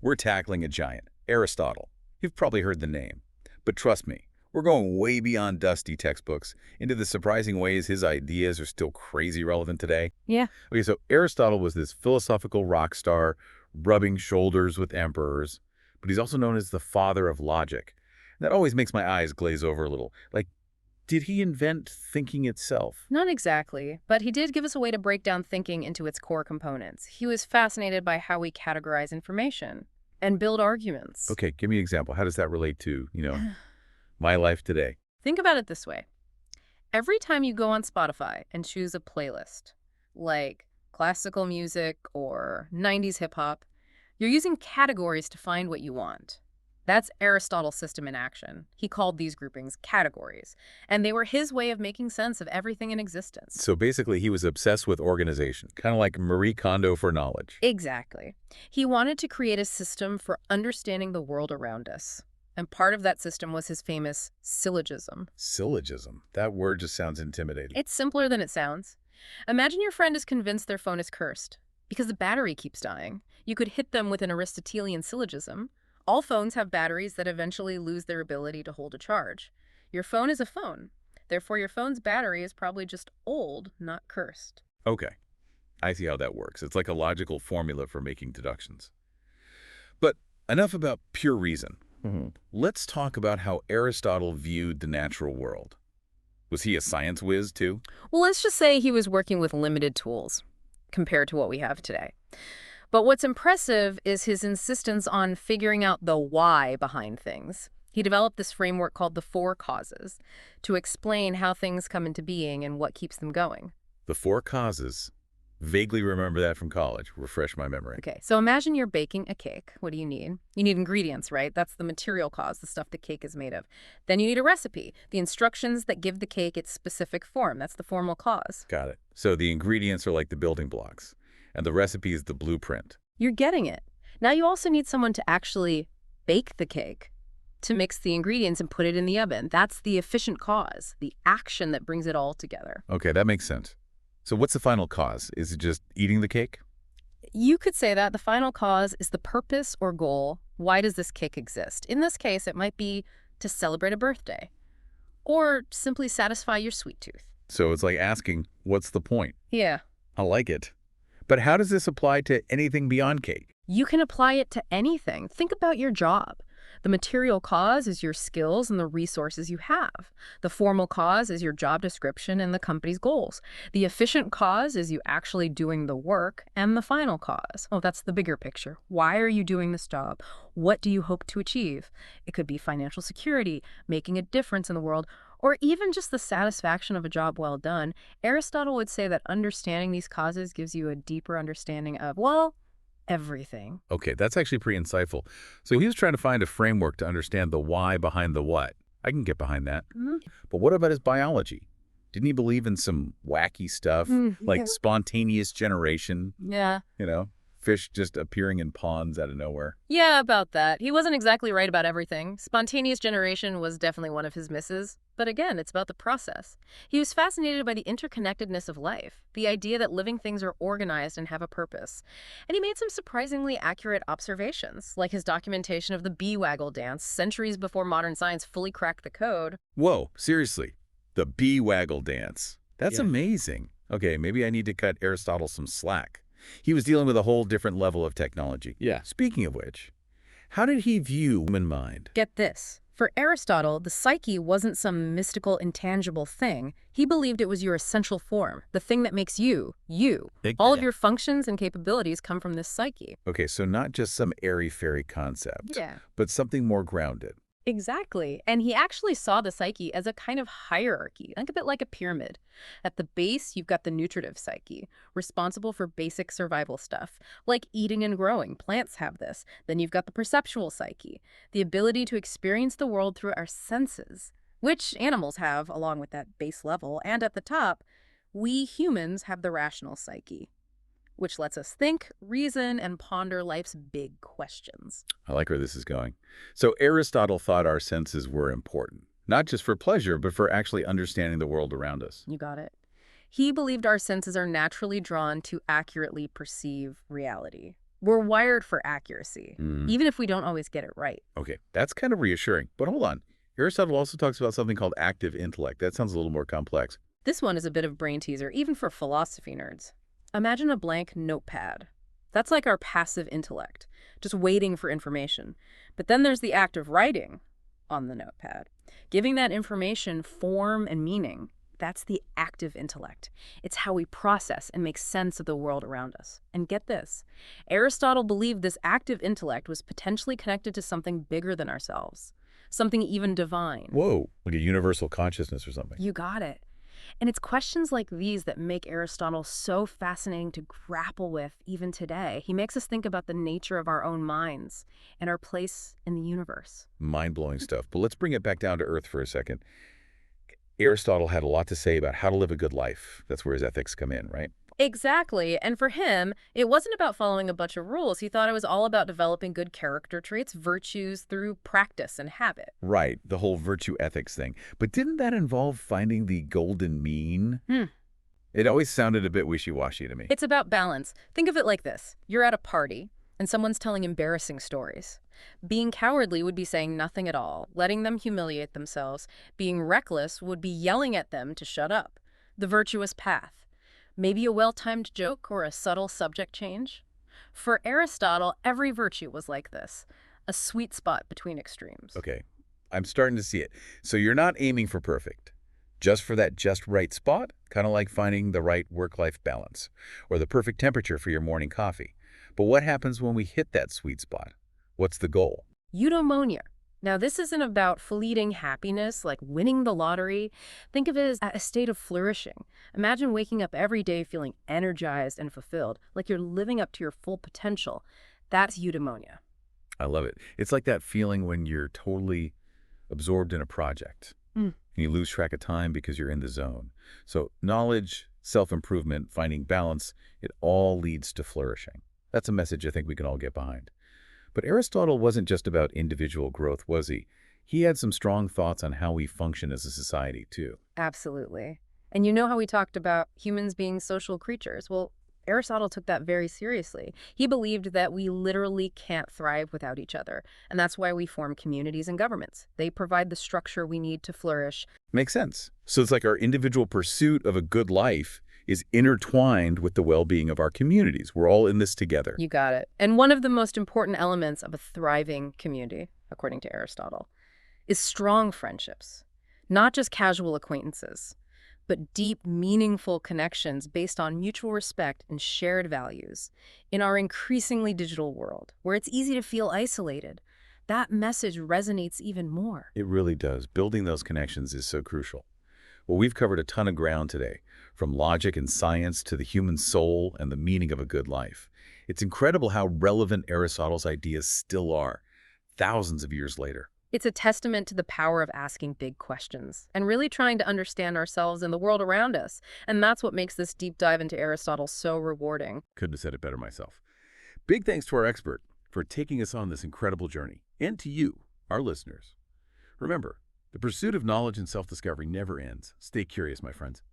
We're tackling a giant, Aristotle. You've probably heard the name. But trust me, we're going way beyond dusty textbooks into the surprising ways his ideas are still crazy relevant today. Yeah. Okay, so Aristotle was this philosophical rock star, rubbing shoulders with emperors, but he's also known as the father of logic. That always makes my eyes glaze over a little. Like, did he invent thinking itself? Not exactly, but he did give us a way to break down thinking into its core components. He was fascinated by how we categorize information and build arguments. Okay, give me an example. How does that relate to, my life today? Think about it this way. Every time you go on Spotify and choose a playlist, like classical music or 90s hip-hop, you're using categories to find what you want. That's Aristotle's system in action. He called these groupings categories, and they were his way of making sense of everything in existence. So basically, he was obsessed with organization, kind of like Marie Kondo for knowledge. Exactly. He wanted to create a system for understanding the world around us. And part of that system was his famous syllogism. Syllogism. That word just sounds intimidating. It's simpler than it sounds. Imagine your friend is convinced their phone is cursed because the battery keeps dying. You could hit them with an Aristotelian syllogism. All phones have batteries that eventually lose their ability to hold a charge. Your phone is a phone. Therefore, your phone's battery is probably just old, not cursed. Okay, I see how that works. It's like a logical formula for making deductions. But enough about pure reason. Let's talk about how Aristotle viewed the natural world. Was he a science whiz, too? Well, let's just say he was working with limited tools compared to what we have today. But what's impressive is his insistence on figuring out the why behind things. He developed this framework called the four causes to explain how things come into being and what keeps them going. The four causes. Vaguely remember that from college. Refresh my memory. Okay, so imagine you're baking a cake. What do you need? You need ingredients, right? That's the material cause, the stuff the cake is made of. Then you need a recipe, the instructions that give the cake its specific form. That's the formal cause. Got it. So the ingredients are like the building blocks, and the recipe is the blueprint. You're getting it. Now you also need someone to actually bake the cake, to mix the ingredients and put it in the oven. That's the efficient cause, the action that brings it all together. Okay, that makes sense. So what's the final cause? Is it just eating the cake? You could say that the final cause is the purpose or goal. Why does this cake exist? In this case, it might be to celebrate a birthday or simply satisfy your sweet tooth. So it's like asking, what's the point? Yeah. I like it. But how does this apply to anything beyond cake? You can apply it to anything. Think about your job. The material cause is your skills and the resources you have. The formal cause is your job description and the company's goals. The efficient cause is you actually doing the work. And the final cause, oh, that's the bigger picture. Why are you doing this job? What do you hope to achieve? It could be financial security, making a difference in the world, or even just the satisfaction of a job well done. Aristotle would say that understanding these causes gives you a deeper understanding of, well, everything. Okay, that's actually pretty insightful. So he was trying to find a framework to understand the why behind the what. I can get behind that. But what about his biology? Didn't he believe in some wacky stuff, like spontaneous generation? Yeah. Fish just appearing in ponds out of nowhere? Yeah, about that. He wasn't exactly right about everything. Spontaneous generation was definitely one of his misses. But again, it's about the process. He was fascinated by the interconnectedness of life, the idea that living things are organized and have a purpose. And he made some surprisingly accurate observations, like his documentation of the bee waggle dance centuries before modern science fully cracked the code. Whoa, seriously. The bee waggle dance. That's amazing. Okay, maybe I need to cut Aristotle some slack. He was dealing with a whole different level of technology. Yeah. Speaking of which, how did he view human mind? Get this. For Aristotle, the psyche wasn't some mystical, intangible thing. He believed it was your essential form, the thing that makes you, you. All of your functions and capabilities come from this psyche. Okay, so not just some airy-fairy concept, Yeah. but something more grounded. Exactly. And he actually saw the psyche as a kind of hierarchy, like a bit like a pyramid. At the base, you've got the nutritive psyche, responsible for basic survival stuff, like eating and growing. Plants have this. Then you've got the perceptual psyche, the ability to experience the world through our senses, which animals have along with that base level. And at the top, we humans have the rational psyche, which lets us think, reason, and ponder life's big questions. I like where this is going. So Aristotle thought our senses were important, not just for pleasure, but for actually understanding the world around us. You got it. He believed our senses are naturally drawn to accurately perceive reality. We're wired for accuracy, Mm, even if we don't always get it right. okay, that's kind of reassuring. But hold on. Aristotle also talks about something called active intellect. That sounds a little more complex. This one is a bit of brain teaser, even for philosophy nerds. Imagine a blank notepad. That's like our passive intellect, just waiting for information. But then there's the act of writing on the notepad, giving that information form and meaning. That's the active intellect. It's how we process and make sense of the world around us. And get this, Aristotle believed this active intellect was potentially connected to something bigger than ourselves, something even divine. Whoa, like a universal consciousness or something. You got it. And it's questions like these that make Aristotle so fascinating to grapple with even today. He makes us think about the nature of our own minds and our place in the universe. Mind-blowing stuff. But let's bring it back down to earth for a second. Aristotle had a lot to say about how to live a good life. That's where his ethics come in, right? Exactly. And for him, it wasn't about following a bunch of rules. He thought it was all about developing good character traits, virtues through practice and habit. Right, the whole virtue ethics thing. But didn't that involve finding the golden mean? It always sounded a bit wishy-washy to me. It's about balance. Think of it like this. You're at a party, and someone's telling embarrassing stories. Being cowardly would be saying nothing at all, letting them humiliate themselves. Being reckless would be yelling at them to shut up. The virtuous path. Maybe a well-timed joke or a subtle subject change. For Aristotle, every virtue was like this, a sweet spot between extremes. Okay, I'm starting to see it. So you're not aiming for perfect, just for that just right spot, kind of like finding the right work-life balance, or the perfect temperature for your morning coffee. But what happens when we hit that sweet spot? What's the goal? Eudaimonia. Now, this isn't about fleeting happiness, like winning the lottery. Think of it as a state of flourishing. Imagine waking up every day feeling energized and fulfilled, like you're living up to your full potential. That's eudaimonia. I love it. It's like that feeling when you're totally absorbed in a project, and you lose track of time because you're in the zone. So knowledge, self-improvement, finding balance, it all leads to flourishing. That's a message I think we can all get behind. But Aristotle wasn't just about individual growth, was he? He had some strong thoughts on how we function as a society, too. Absolutely. And you know how we talked about humans being social creatures? Well, Aristotle took that very seriously. He believed that we literally can't thrive without each other, and that's why we form communities and governments. They provide the structure we need to flourish. Makes sense. So it's like our individual pursuit of a good life is intertwined with the well-being of our communities. We're all in this together. You got it. And one of the most important elements of a thriving community, according to Aristotle, is strong friendships. Not just casual acquaintances, but deep, meaningful connections based on mutual respect and shared values. In our increasingly digital world, where it's easy to feel isolated, that message resonates even more. It really does. Building those connections is so crucial. Well, we've covered a ton of ground today, from logic and science to the human soul and the meaning of a good life. It's incredible how relevant Aristotle's ideas still are, thousands of years later. It's a testament to the power of asking big questions and really trying to understand ourselves and the world around us. And that's what makes this deep dive into Aristotle so rewarding. Couldn't have said it better myself. Big thanks to our expert for taking us on this incredible journey, and to you, our listeners. Remember, the pursuit of knowledge and self-discovery never ends. Stay curious, my friends.